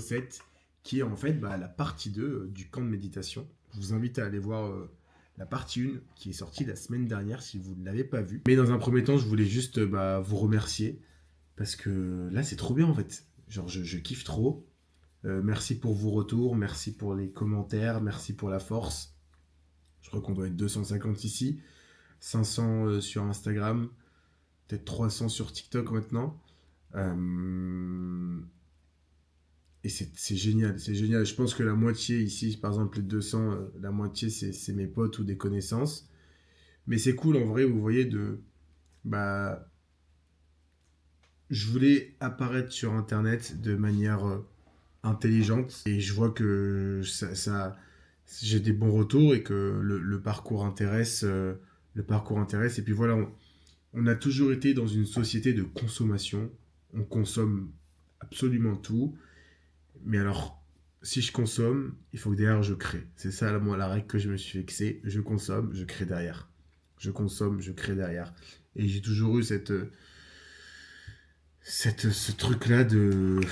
7, qui est en fait la partie 2 du camp de méditation. Je vous invite à aller voir la partie 1 qui est sortie la semaine dernière si vous ne l'avez pas vue. Mais dans un premier temps, je voulais juste vous remercier parce que là, c'est trop bien en fait. Genre, je kiffe trop. Merci pour vos retours, merci pour les commentaires, merci pour la force. Je crois qu'on doit être 250 ici, 500 sur Instagram, peut-être 300 sur TikTok maintenant. Et c'est génial, c'est génial. Je pense que la moitié ici, par exemple les 200, la moitié c'est mes potes ou des connaissances. Mais c'est cool en vrai, vous voyez, bah, je voulais apparaître sur Internet de manière intelligente et je vois que j'ai des bons retours et que le parcours intéresse. Le parcours intéresse. Et puis voilà, on a toujours été dans une société de consommation. On consomme absolument tout. Mais alors, si je consomme, il faut que derrière je crée. C'est ça, moi, la règle que je me suis fixée. Je consomme, je crée derrière. Je consomme, je crée derrière. Et j'ai toujours eu ce truc-là de... Il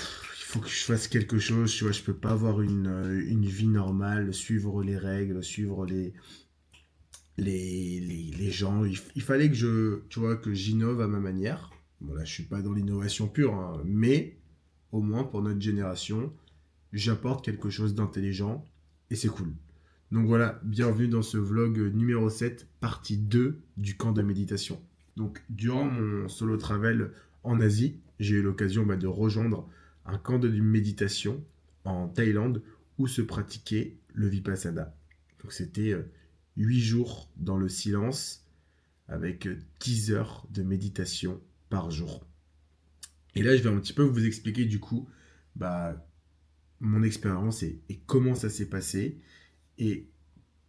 faut que je fasse quelque chose, tu vois, je peux pas avoir une vie normale, suivre les règles, suivre les gens. Il fallait tu vois, que j'innove à ma manière. Bon, là, je suis pas dans l'innovation pure, hein, mais au moins pour notre génération, j'apporte quelque chose d'intelligent et c'est cool. Donc voilà, bienvenue dans ce vlog numéro 7, partie 2 du camp de méditation. Donc durant mon solo travel en Asie, j'ai eu l'occasion de rejoindre un camp de méditation en Thaïlande où se pratiquait le Vipassana. Donc c'était 8 jours dans le silence avec 10 heures de méditation par jour. Et là, je vais un petit peu vous expliquer du coup mon expérience et comment ça s'est passé. Et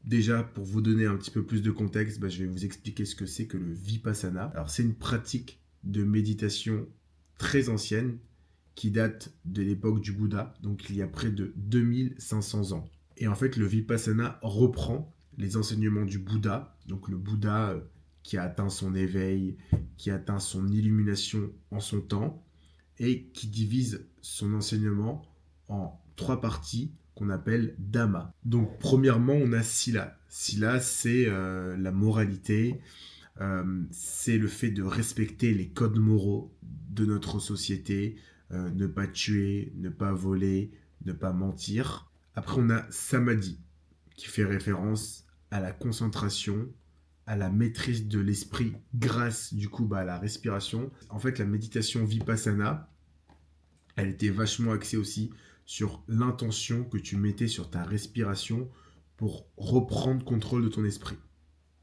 déjà, pour vous donner un petit peu plus de contexte, je vais vous expliquer ce que c'est que le Vipassana. Alors, c'est une pratique de méditation très ancienne qui date de l'époque du Bouddha, donc il y a près de 2500 ans. Et en fait, le Vipassana reprend les enseignements du Bouddha, donc le Bouddha qui a atteint son éveil, qui a atteint son illumination en son temps, et qui divise son enseignement en 3 parties qu'on appelle Dhamma. Donc premièrement, on a Sila. Sila, c'est la moralité, c'est le fait de respecter les codes moraux de notre société, ne pas tuer, ne pas voler, ne pas mentir. Après, on a Samadhi, qui fait référence à la concentration, à la maîtrise de l'esprit grâce du coup à la respiration. En fait, la méditation Vipassana, elle était vachement axée aussi sur l'intention que tu mettais sur ta respiration pour reprendre contrôle de ton esprit.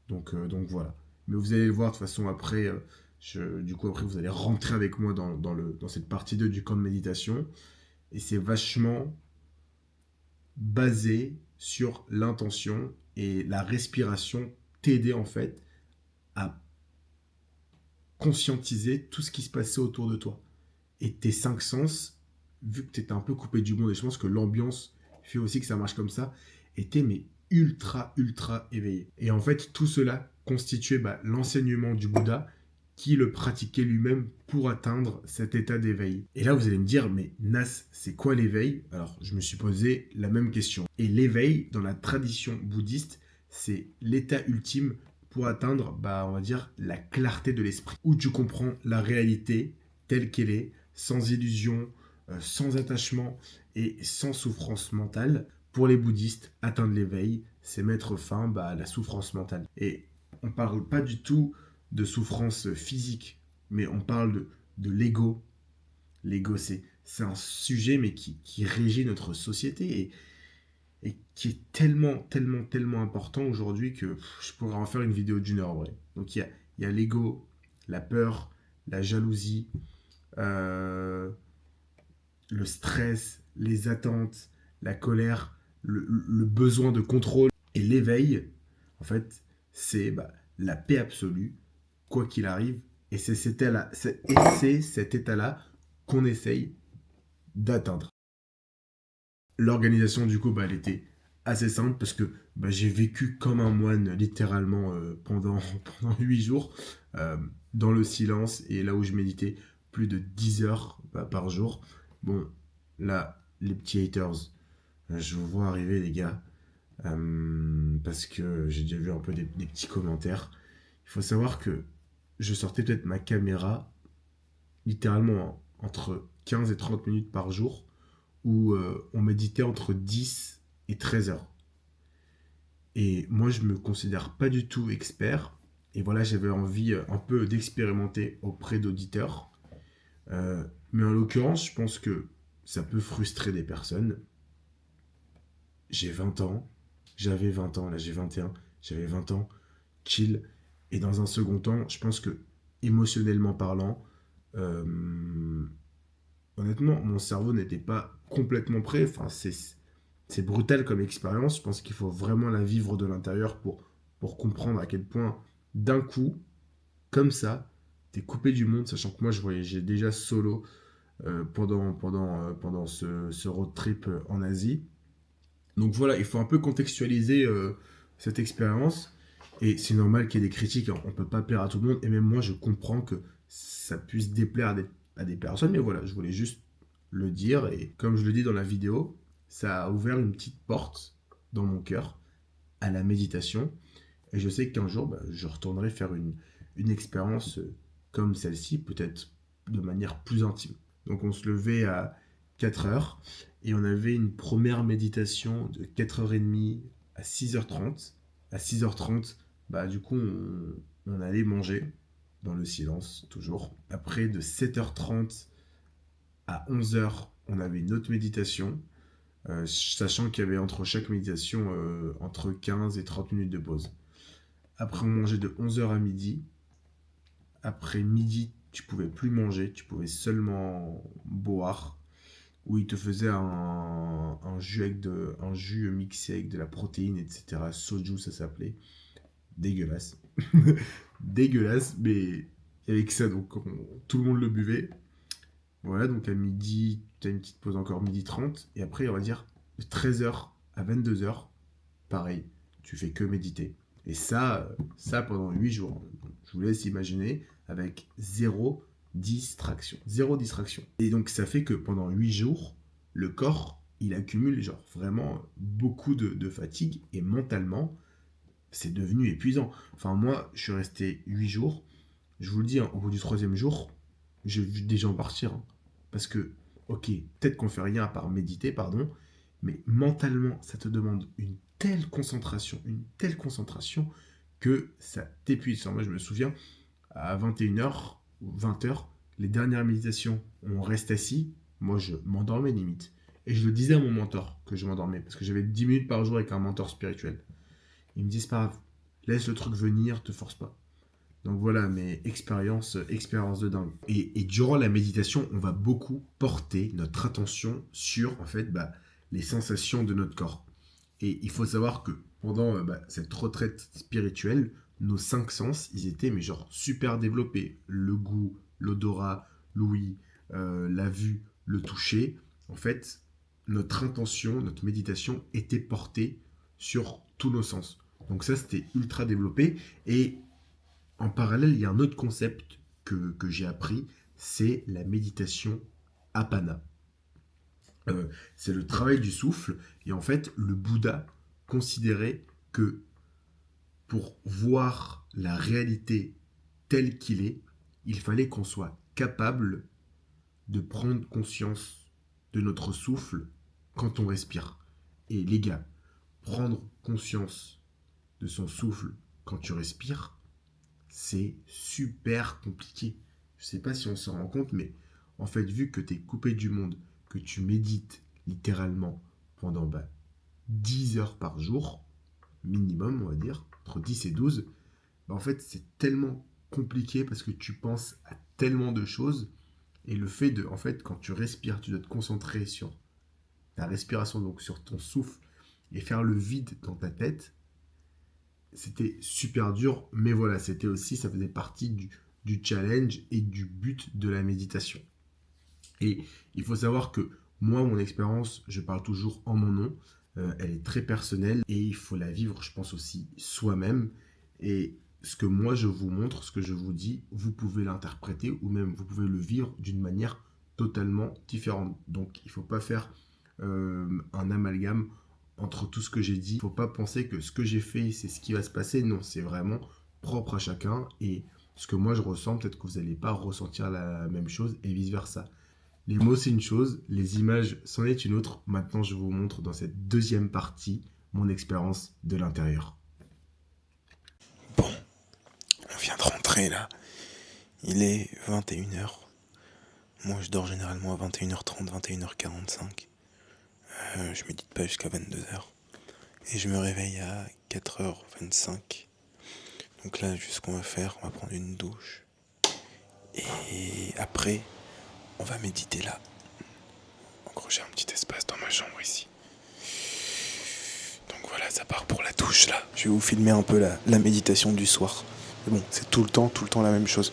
Donc voilà. Mais vous allez le voir de toute façon après, après vous allez rentrer avec moi dans cette partie 2 du camp de méditation. Et c'est vachement basé sur l'intention et la respiration t'aider en fait à conscientiser tout ce qui se passait autour de toi. Et tes 5 sens, vu que tu étais un peu coupé du monde, et je pense que l'ambiance fait aussi que ça marche comme ça, étaient mais ultra éveillé. Et en fait, tout cela constituait l'enseignement du Bouddha qui le pratiquait lui-même pour atteindre cet état d'éveil. Et là, vous allez me dire, mais Nas, c'est quoi l'éveil? Alors, je me suis posé la même question. Et l'éveil, dans la tradition bouddhiste, c'est l'état ultime pour atteindre, on va dire, la clarté de l'esprit, où tu comprends la réalité telle qu'elle est, sans illusion, sans attachement et sans souffrance mentale. Pour les bouddhistes, atteindre l'éveil, c'est mettre fin à la souffrance mentale. Et on ne parle pas du tout de souffrance physique, mais on parle de l'ego. L'ego, c'est un sujet mais qui régit notre société et qui est tellement important aujourd'hui que je pourrais en faire une vidéo d'1 heure en vrai. Donc il y a l'ego, la peur, la jalousie, le stress, les attentes, la colère, le besoin de contrôle. Et l'éveil, en fait, c'est la paix absolue, quoi qu'il arrive. Et c'est cet état-là qu'on essaye d'atteindre. L'organisation, du coup, elle était assez simple parce que j'ai vécu comme un moine, littéralement, pendant 8 jours, dans le silence et là où je méditais plus de 10 heures par jour. Bon, là, les petits haters. Je vous vois arriver, les gars, parce que j'ai déjà vu un peu des petits commentaires. Il faut savoir que je sortais peut-être ma caméra littéralement entre 15 et 30 minutes par jour où on méditait entre 10 et 13 heures. Et moi, je me considère pas du tout expert. Et voilà, j'avais envie un peu d'expérimenter auprès d'auditeurs. Mais en l'occurrence, je pense que ça peut frustrer des personnes. J'ai 20 ans, j'avais 20 ans, là j'ai 21, j'avais 20 ans, chill. Et dans un second temps, je pense que émotionnellement parlant, euh, honnêtement, mon cerveau n'était pas complètement prêt. Enfin, c'est brutal comme expérience. Je pense qu'il faut vraiment la vivre de l'intérieur pour comprendre à quel point, d'un coup, comme ça, t'es coupé du monde, sachant que moi, je voyageais déjà solo pendant ce road trip en Asie. Donc voilà, il faut un peu contextualiser cette expérience. Et c'est normal qu'il y ait des critiques, hein. On ne peut pas plaire à tout le monde. Et même moi, je comprends que ça puisse déplaire à des personnes. Mais voilà, je voulais juste le dire. Et comme je le dis dans la vidéo, ça a ouvert une petite porte dans mon cœur à la méditation. Et je sais qu'un jour, je retournerai faire une expérience comme celle-ci, peut-être de manière plus intime. Donc on se levait à 4 heures et on avait une première méditation de 4h30 à 6h30. À 6h30, du coup, on allait manger dans le silence, toujours. Après, de 7h30 à 11h, on avait une autre méditation, sachant qu'il y avait entre chaque méditation entre 15 et 30 minutes de pause. Après, on mangeait de 11h à midi. Après midi, tu pouvais plus manger, tu pouvais seulement boire. Où il te faisait un jus mixé avec de la protéine, etc. Soju, ça s'appelait. Dégueulasse. Dégueulasse, mais avec ça, donc tout le monde le buvait. Voilà, donc à midi, tu as une petite pause encore, midi 30. Et après, on va dire, de 13h à 22h, pareil, tu fais que méditer. Et ça pendant 8 jours. Je vous laisse imaginer, avec zéro distraction. Zéro distraction. Et donc ça fait que pendant 8 jours, le corps, il accumule genre vraiment beaucoup de fatigue. Et mentalement, c'est devenu épuisant. Enfin moi, je suis resté 8 jours. Je vous le dis, hein, au bout du troisième jour, j'ai vu des gens partir. Hein. Parce que, ok, peut-être qu'on fait rien à part méditer, pardon, mais mentalement, ça te demande une telle concentration que ça t'épuise. Enfin, moi, je me souviens, à 21h ou 20h, les dernières méditations, on reste assis, moi, je m'endormais limite. Et je le disais à mon mentor que je m'endormais, parce que j'avais 10 minutes par jour avec un mentor spirituel. Il me dit, c'est pas grave, laisse le truc venir, te force pas. Donc voilà, mes expériences de dingue. Et durant la méditation, on va beaucoup porter notre attention sur, en fait, les sensations de notre corps. Et il faut savoir que pendant cette retraite spirituelle, nos 5 sens, ils étaient mais genre super développés. Le goût, l'odorat, l'ouïe, la vue, le toucher. En fait, notre intention, notre méditation était portée sur tous nos sens. Donc ça, c'était ultra développé. Et en parallèle, il y a un autre concept que j'ai appris, c'est la méditation Apana. C'est le travail du souffle. Et en fait, le Bouddha considérait que pour voir la réalité telle qu'il est, il fallait qu'on soit capable de prendre conscience de notre souffle quand on respire. Et les gars, prendre conscience de son souffle quand tu respires, c'est super compliqué. Je ne sais pas si on s'en rend compte, mais en fait, vu que tu es coupé du monde, que tu médites littéralement pendant 10 heures par jour, minimum, on va dire, entre 10 et 12, en fait, c'est tellement compliqué parce que tu penses à tellement de choses. Et le fait de, en fait, quand tu respires, tu dois te concentrer sur ta respiration, donc sur ton souffle, et faire le vide dans ta tête. C'était super dur, mais voilà, c'était aussi, ça faisait partie du challenge et du but de la méditation. Et il faut savoir que moi, mon expérience, je parle toujours en mon nom, elle est très personnelle et il faut la vivre, je pense aussi, soi-même. Et ce que moi je vous montre, ce que je vous dis, vous pouvez l'interpréter ou même vous pouvez le vivre d'une manière totalement différente. Donc il ne faut pas faire un amalgame entre tout ce que j'ai dit. Faut pas penser que ce que j'ai fait, c'est ce qui va se passer. Non, c'est vraiment propre à chacun. Et ce que moi je ressens, peut-être que vous n'allez pas ressentir la même chose et vice-versa. Les mots, c'est une chose, les images, c'en est une autre. Maintenant, je vous montre dans cette deuxième partie mon expérience de l'intérieur. Bon, on vient de rentrer là. Il est 21h. Moi, je dors généralement à 21h30, 21h45. Je médite pas jusqu'à 22h. Et je me réveille à 4h25. Donc là, juste ce qu'on va faire, on va prendre une douche. Et après, on va méditer là. En gros, j'ai un petit espace dans ma chambre ici. Donc voilà, ça part pour la douche là. Je vais vous filmer un peu la méditation du soir. Mais bon, c'est tout le temps la même chose.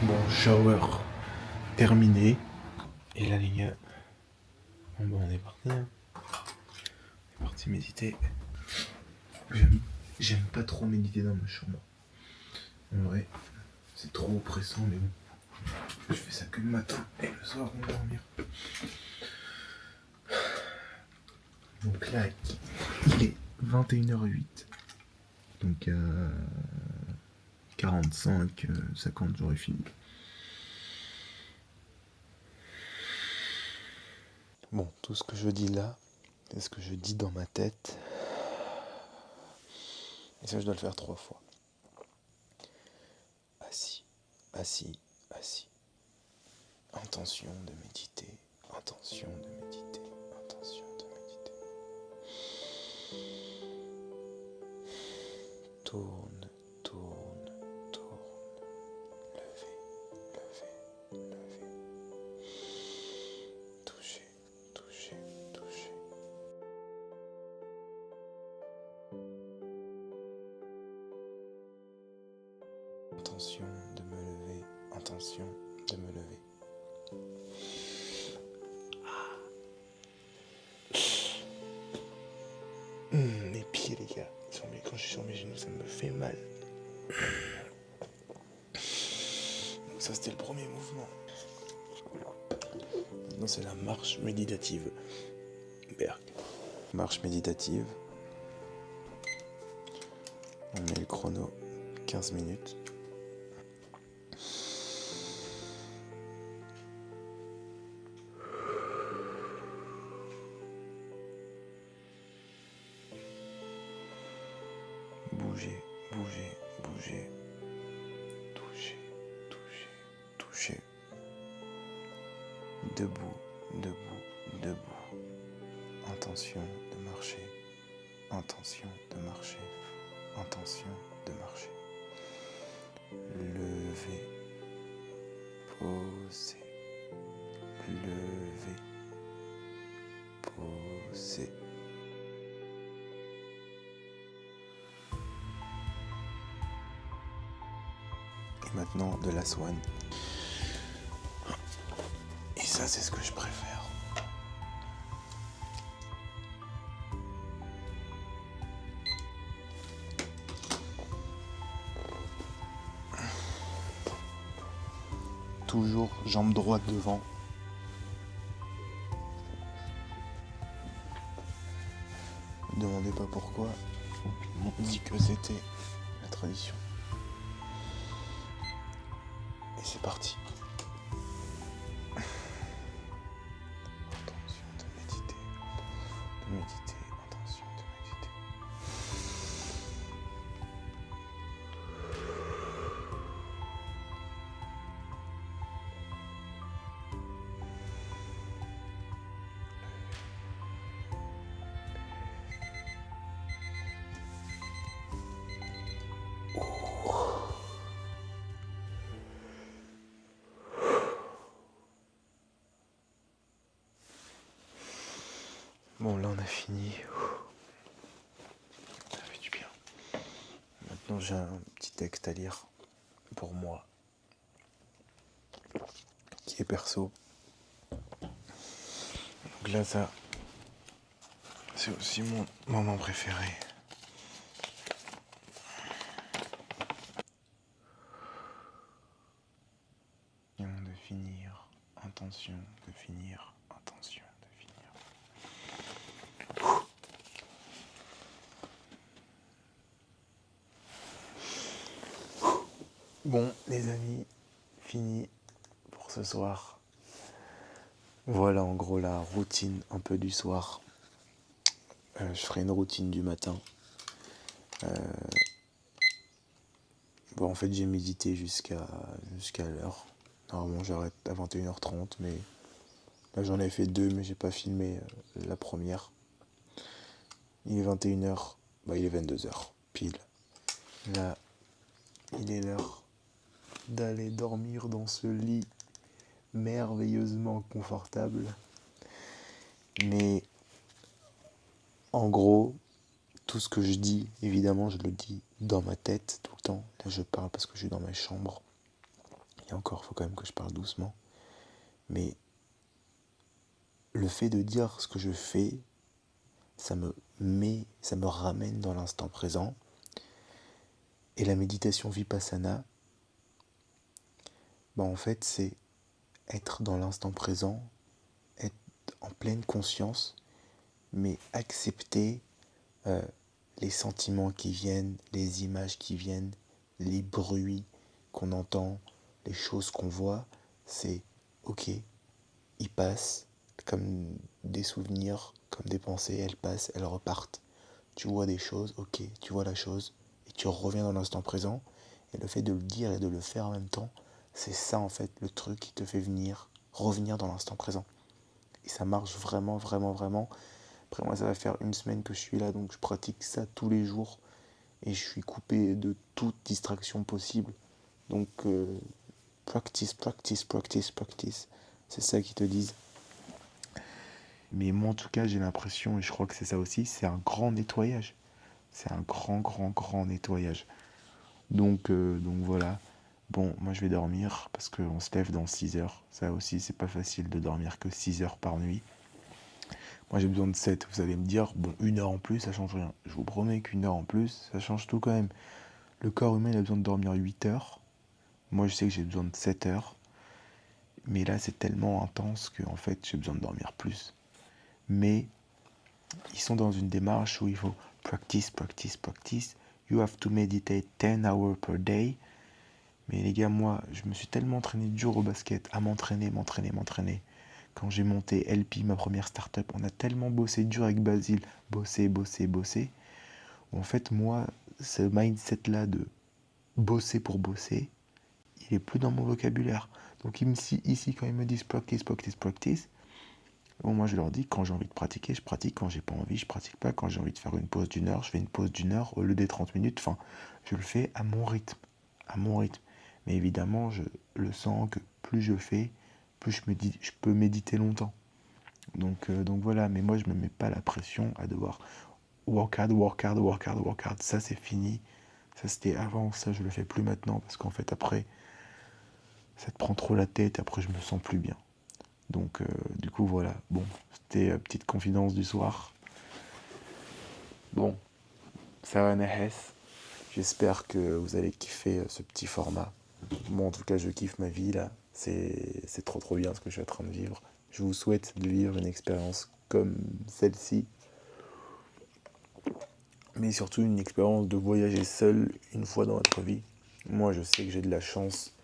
Bon, shower terminé. Et là, les gars, bon, on est parti. Hein. On est parti méditer. J'aime pas trop méditer dans ma chambre. En vrai, c'est trop oppressant, mais bon. Je fais ça que le matin et le soir avant de dormir. Donc là, il est 21h08. Donc à 45, 50, j'aurais fini. Bon, tout ce que je dis là, c'est ce que je dis dans ma tête. Et ça, je dois le faire 3 fois. Assis, assis, assis. Intention de méditer, intention de méditer, intention de méditer. Tourne, tourne, tourne. Levez, levez, levez. Touchez, touchez, touchez. Intention de me lever, intention de me lever. Mes pieds, les gars, quand je suis sur mes genoux, ça me fait mal. Donc ça, c'était le premier mouvement. Maintenant, c'est la marche méditative. Berg. Marche méditative. On met le chrono 15 minutes. Bougez, bougez, bougez. Touchez, touchez, touchez. Debout, debout, debout. Intention de marcher. Intention de marcher. Intention de marcher. Levez. Posez. Levez. Posez. Et maintenant de la swan. Et ça, c'est ce que je préfère. Toujours jambe droite devant. Ne me demandez pas pourquoi. On dit que c'était la tradition. Et c'est parti. Attention de méditer. De méditer. Attention de méditer. Bon, là on a fini. Ça fait du bien. Maintenant j'ai un petit texte à lire pour moi, qui est perso. Donc là ça, C'est aussi mon moment préféré. De finir, intention de finir, intention de finir. Bon, les amis, fini pour ce soir. Voilà en gros la routine un peu du soir. Je ferai une routine du matin. Bon, en fait, j'ai médité jusqu'à l'heure. Normalement, j'arrête à 21h30, mais là, j'en ai fait deux, mais j'ai pas filmé la première. Il est 21h, il est 22h, pile. Là, il est l'heure d'aller dormir dans ce lit merveilleusement confortable. Mais en gros, tout ce que je dis, évidemment, je le dis dans ma tête tout le temps. Là, je parle parce que je suis dans ma chambre. Et encore, il faut quand même que je parle doucement. Mais le fait de dire ce que je fais, ça me ramène dans l'instant présent. Et la méditation Vipassana, en fait, c'est être dans l'instant présent, être en pleine conscience, mais accepter les sentiments qui viennent, les images qui viennent, les bruits qu'on entend, les choses qu'on voit. C'est ok, ils passent comme des souvenirs, comme des pensées, elles passent, elles repartent. Tu vois des choses, ok, tu vois la chose, et tu reviens dans l'instant présent. Et le fait de le dire et de le faire en même temps, c'est ça en fait le truc qui te fait revenir dans l'instant présent. Et ça marche vraiment, vraiment, vraiment. Après moi, ça va faire une semaine que je suis là, donc je pratique ça tous les jours. Et je suis coupé de toute distraction possible. Donc, practice, practice, practice, practice. C'est ça qu'ils te disent. Mais moi, en tout cas, j'ai l'impression, et je crois que c'est ça aussi, c'est un grand nettoyage. C'est un grand, grand, grand nettoyage. Donc voilà. Bon, moi je vais dormir parce qu'on se lève dans 6 heures. Ça aussi, c'est pas facile de dormir que 6 heures par nuit. Moi j'ai besoin de 7. Vous allez me dire, bon, 1 heure en plus, ça change rien. Je vous promets qu'une heure en plus, ça change tout quand même. Le corps humain, il a besoin de dormir 8 heures. Moi, je sais que j'ai besoin de 7 heures. Mais là, c'est tellement intense que, en fait, j'ai besoin de dormir plus. Mais ils sont dans une démarche où il faut practice, practice, practice. You have to meditate 10 hours per day. Mais les gars, moi, je me suis tellement entraîné dur au basket, à m'entraîner. Quand j'ai monté LP, ma première start-up, on a tellement bossé dur avec Basile, bossé. En fait, moi, ce mindset-là de bosser pour bosser, il est plus dans mon vocabulaire. Donc ici, quand ils me disent practice, practice, practice, bon, moi je leur dis, quand j'ai envie de pratiquer, je pratique. Quand j'ai pas envie, je pratique pas. Quand j'ai envie de faire une pause d'1 heure, je fais une pause d'1 heure au lieu des 30 minutes. Enfin, je le fais à mon rythme. À mon rythme. Mais évidemment, je le sens que plus je fais, plus je peux méditer longtemps. Donc voilà, mais moi je me mets pas la pression à devoir work hard, work hard, work hard, work hard. Ça c'est fini. Ça c'était avant, ça je le fais plus maintenant parce qu'en fait après, ça te prend trop la tête et après je me sens plus bien. Donc du coup voilà, bon, c'était petite confidence du soir. Bon, ça va Nahes. J'espère que vous allez kiffer ce petit format. Moi en tout cas je kiffe ma vie là. C'est trop trop bien ce que je suis en train de vivre. Je vous souhaite de vivre une expérience comme celle-ci. Mais surtout une expérience de voyager seul une fois dans votre vie. Moi je sais que j'ai de la chance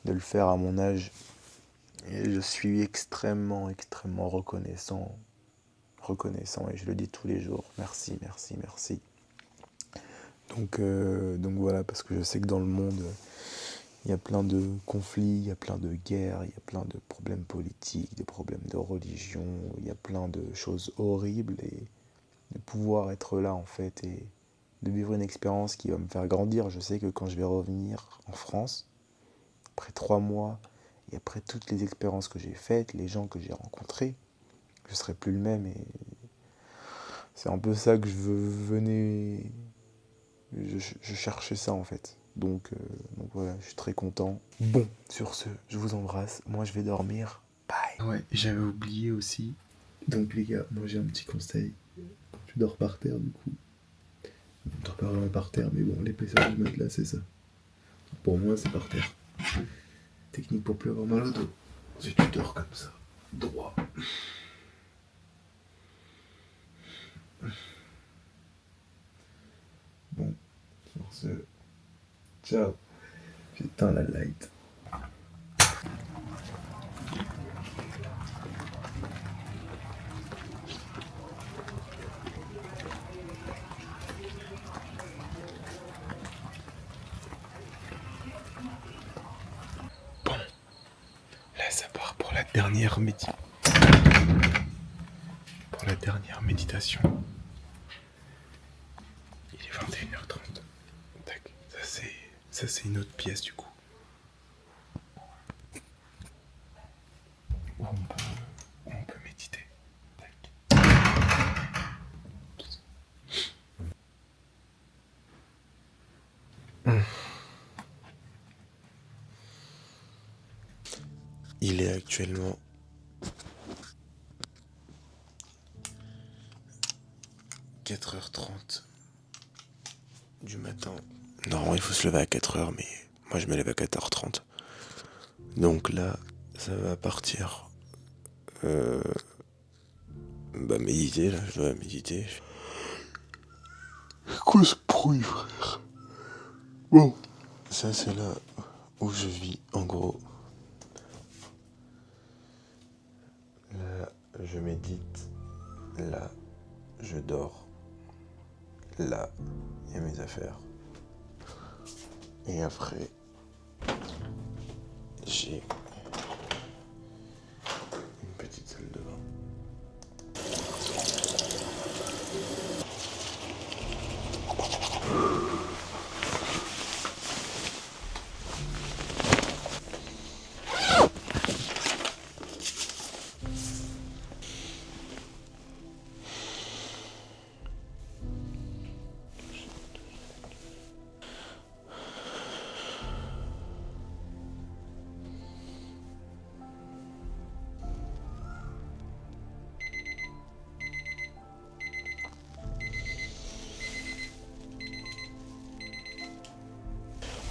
de le faire à mon âge. Et je suis extrêmement, extrêmement reconnaissant et je le dis tous les jours. Merci, merci, merci. Donc voilà, parce que je sais que dans le monde, il y a plein de conflits, il y a plein de guerres, il y a plein de problèmes politiques, des problèmes de religion, il y a plein de choses horribles et de pouvoir être là en fait et de vivre une expérience qui va me faire grandir. Je sais que quand je vais revenir en France, après 3 mois, et après toutes les expériences que j'ai faites, les gens que j'ai rencontrés, je serai plus le même et c'est un peu ça que je venais. Je cherchais ça en fait. Donc voilà, je suis très content. Bon, sur ce, je vous embrasse. Moi je vais dormir. Bye. Ouais, j'avais oublié aussi. Donc les gars, moi j'ai un petit conseil. Tu dors par terre, du coup. Tu dors pas vraiment par terre, mais bon, l'épaisseur du matelas, c'est ça. Pour moi, c'est par terre. Technique pour plus avoir mal au dos. Si tu dors comme ça, droit. Bon, sur ce, ciao. J'éteins la light. Là, ça part pour la dernière méditation. Il est 21h30. Tac. Ça, c'est une autre pièce du coup. Où on peut méditer. Tac. Il est actuellement 4h30 du matin. Normalement, il faut se lever à 4h, mais moi je me lève à 4h30. Donc là, ça va partir. Méditer, là, je dois méditer. C'est quoi ce bruit, frère? Bon, ça c'est là où je vis, en gros. Là, je médite. Là, je dors. Là, il y a mes affaires. Et après, j'ai une petite salle de bain.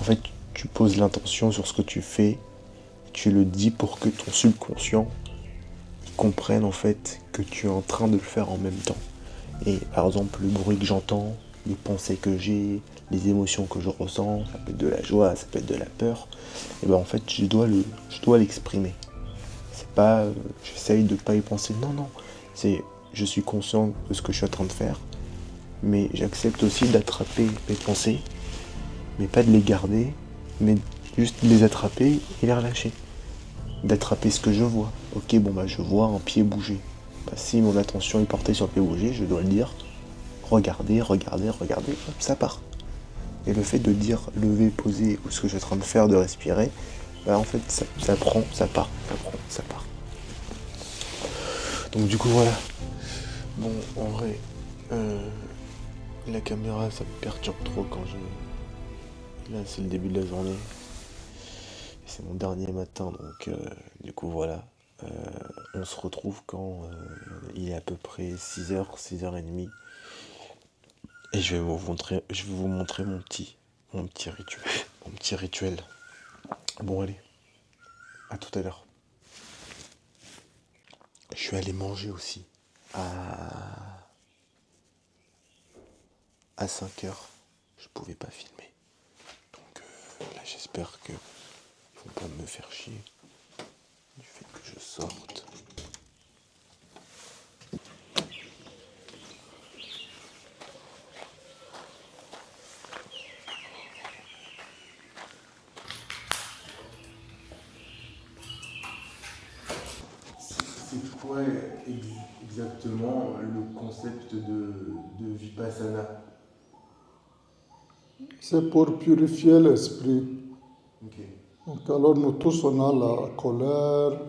En fait, tu poses l'intention sur ce que tu fais, tu le dis pour que ton subconscient comprenne en fait que tu es en train de le faire en même temps. Et par exemple, le bruit que j'entends, les pensées que j'ai, les émotions que je ressens, ça peut être de la joie, ça peut être de la peur, et ben en fait, je dois l'exprimer. C'est pas, j'essaye de pas y penser, non, c'est, je suis conscient de ce que je suis en train de faire, mais j'accepte aussi d'attraper mes pensées, mais pas de les garder, mais juste de les attraper et les relâcher. D'attraper ce que je vois. Ok, bon bah je vois un pied bouger. Bah, si mon attention est portée sur le pied bouger, je dois le dire, regardez, hop, ça part. Et le fait de dire lever, poser, ou ce que je suis en train de faire, de respirer, bah en fait ça prend, ça part, ça part. Donc du coup voilà. Bon, en vrai, la caméra ça me perturbe trop quand je... Là c'est le début de la journée. C'est mon dernier matin, donc du coup voilà. On se retrouve quand il est à peu près 6h, 6h30. Et je vais vous montrer mon petit rituel. Mon petit rituel. Bon allez, à tout à l'heure. Je suis allé manger aussi à 5h. Je pouvais pas filmer. Donc là j'espère que ils vont pas me faire chier du fait que je sorte. C'est quoi exactement le concept de Vipassana? C'est pour purifier l'esprit. Ok. Donc alors nous tous on a la colère,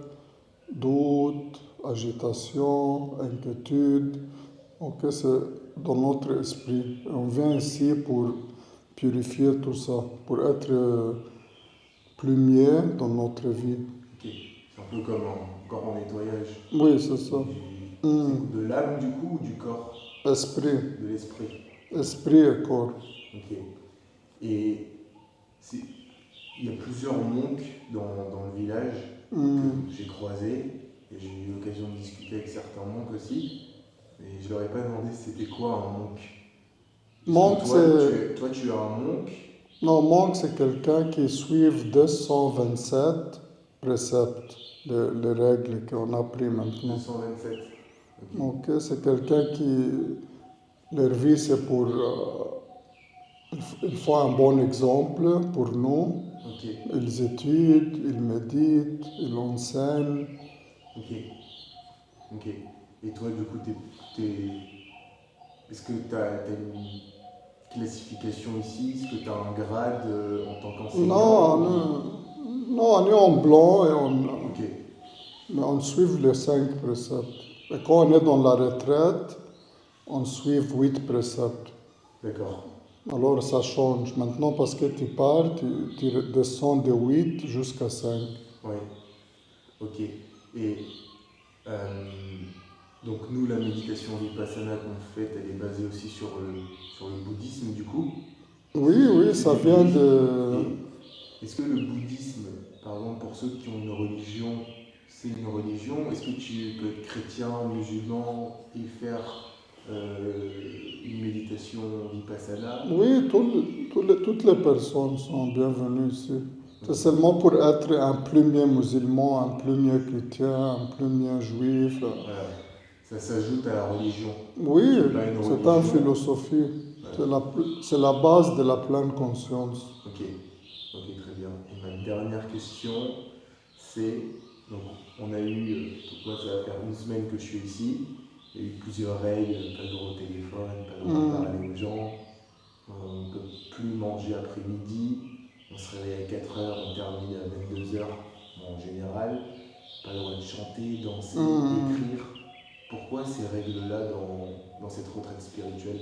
doute, agitation, inquiétude. Donc c'est dans notre esprit. On vient ici pour purifier tout ça, pour être plus mieux dans notre vie. Ok. C'est un peu comme en nettoyage. Oui, c'est ça. C'est de l'âme du coup ou du corps? Esprit. de l'esprit. Esprit et corps. Ok. Et il y a plusieurs monks dans le village que j'ai croisés, et j'ai eu l'occasion de discuter avec certains monks aussi, mais je leur ai pas demandé c'était quoi un monk. Monk, Toi, c'est... toi, tu es un monk. Non, monk, c'est quelqu'un qui suit 227 préceptes, les règles qu'on a pris maintenant. 227. Ok. Ok, c'est quelqu'un qui... Leur vie, c'est pour... il faut un bon exemple pour nous. Ok. Ils étudient, ils méditent, ils enseignent. Ok. Ok. Et toi, du coup, est-ce que tu as une classification ici? Est-ce que tu as un grade en tant Non, qu'enseignant? non, non, on est en blanc et Ok. mais on suit les 5 préceptes. Et quand on est dans la retraite, on suit 8 préceptes. D'accord. Alors ça change. Maintenant, parce que tu pars, tu descends de 8 jusqu'à 5. Oui. Ok. Et donc nous, la méditation vipassana qu'on fait, elle est basée aussi sur le bouddhisme du coup. Oui, oui, C'est ça du vient bouddhisme. de... Et est-ce que le bouddhisme, par exemple pour ceux qui ont une religion, c'est une religion? Est-ce que tu peux être chrétien, musulman et faire une méditation vipassana? Oui, toutes les personnes sont bienvenues ici. C'est seulement pour être un plus mieux musulman, un plus mieux chrétien, un plus mieux juif. Voilà. Ça s'ajoute à la religion. Oui, C'est pas une c'est une religion. philosophie. Voilà. C'est la base de la pleine conscience. Ok, ok, très bien. Et ma dernière question, c'est, donc on a eu, donc moi ça va faire une semaine que je suis ici, il y a eu plusieurs règles, pas le droit au téléphone, pas le droit de parler aux gens, on ne peut plus manger après-midi, on se réveille à 4 heures, on termine à 22 heures, bon, en général, pas le droit de chanter, danser, écrire. Pourquoi ces règles-là dans cette retraite spirituelle?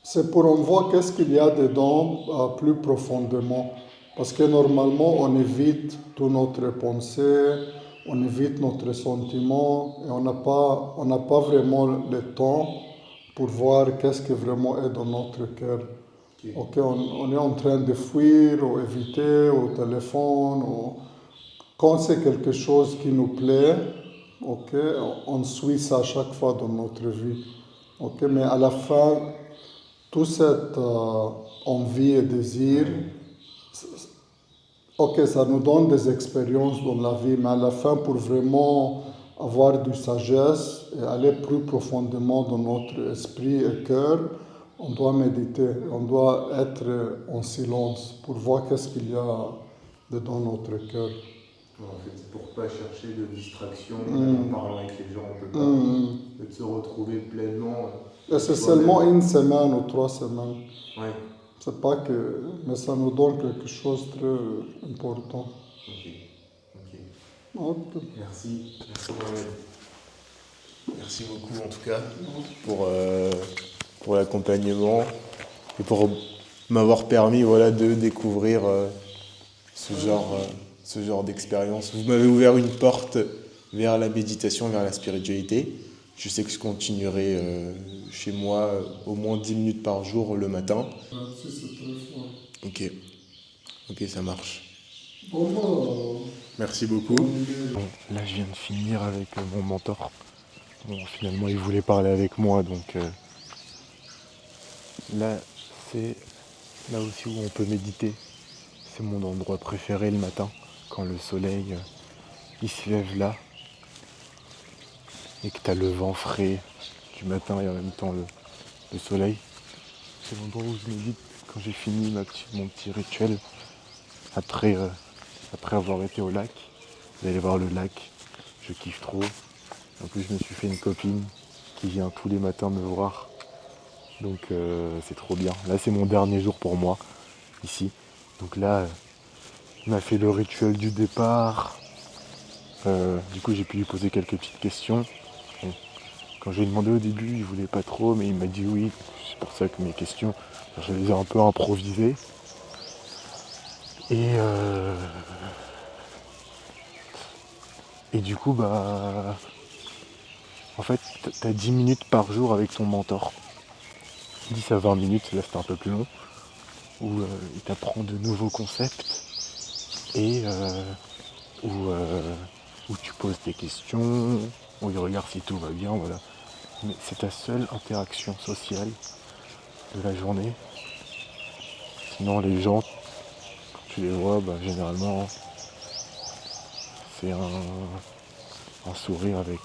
C'est pour on voit qu'est-ce qu'il y a dedans plus profondément. Parce que normalement, on évite toutes notre pensée, on évite notre sentiment et on n'a pas vraiment le temps pour voir qu'est-ce qui vraiment est dans notre cœur. Ok. Ok, on est en train de fuir ou éviter au téléphone. Quand c'est quelque chose qui nous plaît, ok, on suit ça à chaque fois dans notre vie. Ok, mais à la fin, toute cette envie et désir, ok, ça nous donne des expériences dans la vie, mais à la fin, pour vraiment avoir du sagesse et aller plus profondément dans notre esprit et cœur, on doit méditer, on doit être en silence pour voir qu'est-ce qu'il y a dedans notre cœur. En fait, c'est pour pas chercher de distraction, en parlant avec les gens, on peut pas, de se retrouver pleinement. Et c'est soi-même. seulement une semaine ou 3 semaines. Ouais, C'est pas que, mais ça nous donne quelque chose de très important. ok, ok. Ok. Merci Mohamed. Merci beaucoup en tout cas pour l'accompagnement et pour m'avoir permis voilà, de découvrir ce genre d'expérience. Vous m'avez ouvert une porte vers la méditation, vers la spiritualité. Je sais que je continuerai chez moi au moins 10 minutes par jour le matin. Merci, c'est très fort. Ok, ok, ça marche. Bon, Merci beaucoup. Bon, là je viens de finir avec mon mentor. Bon, finalement il voulait parler avec moi, donc là c'est là aussi où on peut méditer. C'est mon endroit préféré le matin, quand le soleil il se lève là et que t'as le vent frais du matin et en même temps le soleil. C'est l'endroit où je médite quand j'ai fini mon petit rituel après, après avoir été au lac. Vous allez voir le lac, je kiffe trop. En plus je me suis fait une copine qui vient tous les matins me voir. Donc c'est trop bien. Là c'est mon dernier jour pour moi ici. Donc là il m'a fait le rituel du départ. Du coup j'ai pu lui poser quelques petites questions. Bon, quand j'ai demandé au début il voulait pas trop mais il m'a dit oui. C'est pour ça que mes questions je les ai un peu improvisées. Et du coup bah En fait, t'as 10 minutes par jour avec ton mentor. 10 à 20 minutes, là c'est un peu plus long, où il t'apprend de nouveaux concepts et où tu poses des questions, où il regarde si tout va bien, voilà. Mais c'est ta seule interaction sociale de la journée. Sinon les gens, quand tu les vois, bah, généralement c'est un sourire avec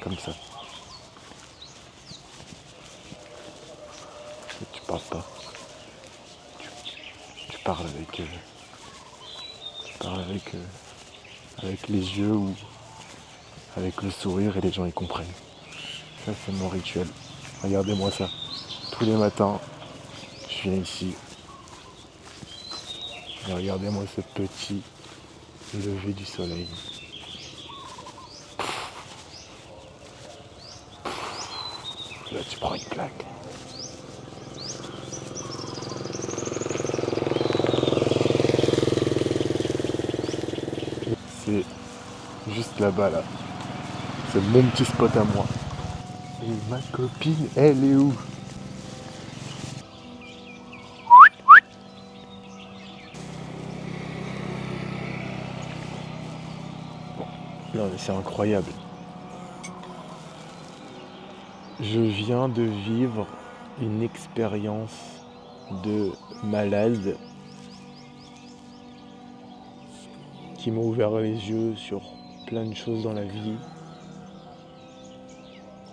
comme ça. Et tu parles pas. Tu parles avec les yeux ou avec le sourire et les gens y comprennent. Ça c'est mon rituel. Regardez-moi ça. Tous les matins, je viens ici. Et regardez-moi ce petit lever du soleil. Là tu prends une claque. C'est juste là-bas là. C'est mon petit spot à moi. Et ma copine, elle est où? Non mais c'est incroyable. Je viens de vivre une expérience de malade qui m'a ouvert les yeux sur plein de choses dans la vie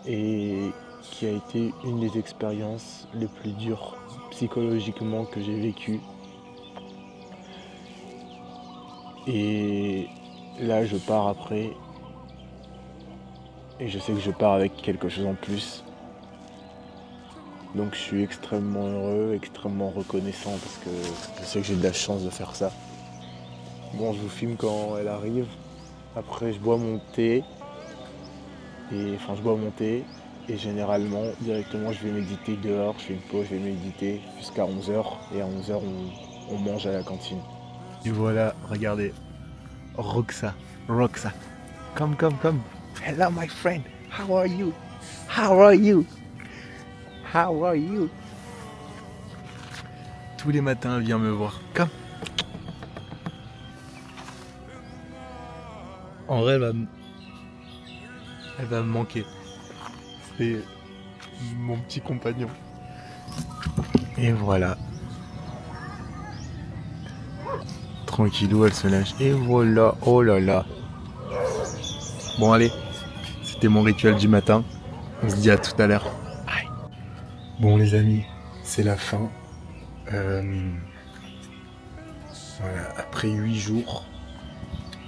et qui a été une des expériences les plus dures psychologiquement que j'ai vécues. Et là je pars après et je sais que je pars avec quelque chose en plus. Donc je suis extrêmement heureux, extrêmement reconnaissant parce que je sais que j'ai de la chance de faire ça. Bon, je vous filme quand elle arrive. Après, je bois mon thé. Et généralement, directement, je vais méditer dehors. Je fais une pause, je vais méditer jusqu'à 11h. Et à 11h, on mange à la cantine. Et voilà, regardez. Roxa. Come. Hello, my friend. How are you? Tous les matins, elle vient me voir. Come. En vrai, elle va me manquer. C'est mon petit compagnon. Et voilà. Tranquillou, elle se lâche. Et voilà, oh là là. Bon allez, c'était mon rituel du matin. On se dit à tout à l'heure. Bye. Bon les amis, c'est la fin. Voilà, après 8 jours,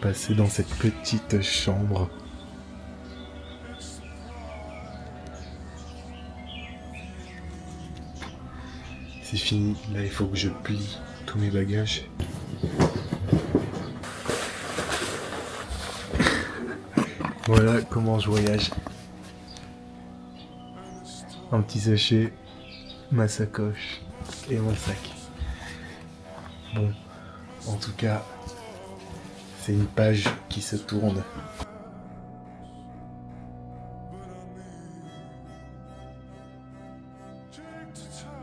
passés dans cette petite chambre. C'est fini, là il faut que je plie tous mes bagages. Voilà comment je voyage. Un petit sachet, ma sacoche et mon sac. Bon, en tout cas, c'est une page qui se tourne. Take the time.